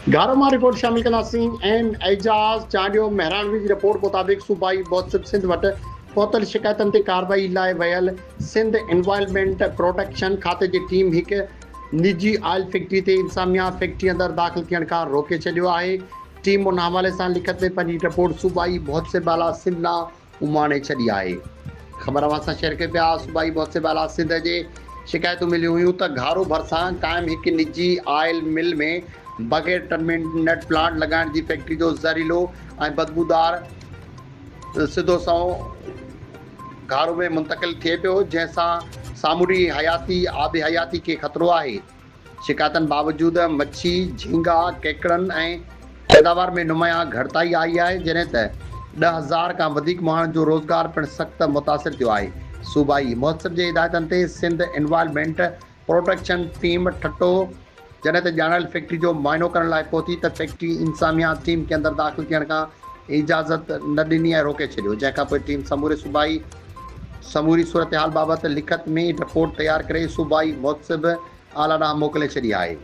गारोमा report शामिल कंदासीं। N एजाज़ चांडियो मेहरानवी जी report मुताबिक़ सूबाई मुहसिब सिंध वटि पहुतल शिकायतुनि ते कार्रवाई लाइ वियल सिंध एनवायरनमेंट प्रोटेक्शन खाते जी टीम हिकु निजी ऑयल फैक्ट्री ते इंसामिया फैक्ट्री अंदरि दाख़िल थियण खां रोके छॾियो आहे। टीम उन हवाले सां लिखत में पंहिंजी रिपोर्ट सूबाई मुहसिब आला सिंध ॾांहुं उमाणे छॾी आहे। ख़बर असां शेयर कई पिया। सूबाई मुहसिब आला सिंध जे शिकायतूं मिलियूं हुयूं त घारो भरिसां क़ाइमु हिकु निजी ऑयल मिल में बग़ैर टर्मिनेट प्लांट लॻाइण जी फैक्ट्री जो ज़हरीलो ऐं बदबूदार सिधो संओं घारो में मुंतक़िल थिए पियो, जंहिंसां सामूंडी हयाती आबी हयाती खे ख़तरो आहे। शिकायतुनि बावजूदि मच्छी, झींगा, केकड़नि ऐं पैदावार में नुमायां घटिताई आई आहे, जॾहिं त 10,000 खां वधीक माण्हुनि जो रोज़गार पिणु सख़्तु मुतासिर थियो आहे। सूबाई मुहसिब जे हिदायतनि ते सिंध एनवायरनमेंट प्रोटेक्शन टीम ठटो जॾहिं त ॼाणल फैक्ट्री जो मुआइनो करण लाइ पहुती त फैक्ट्री इंसामिया टीम खे अंदरि दाख़िल थियण खां इजाज़त न ॾिनी ऐं रोके छॾियो, जंहिंखां पोइ टीम समूरे सूबाई समूरी सूरत हाल बाबति लिखत में रिपोर्ट तयारु करे सूबाई मुहसिब आला ॾांहुं मोकिले छॾी आहे।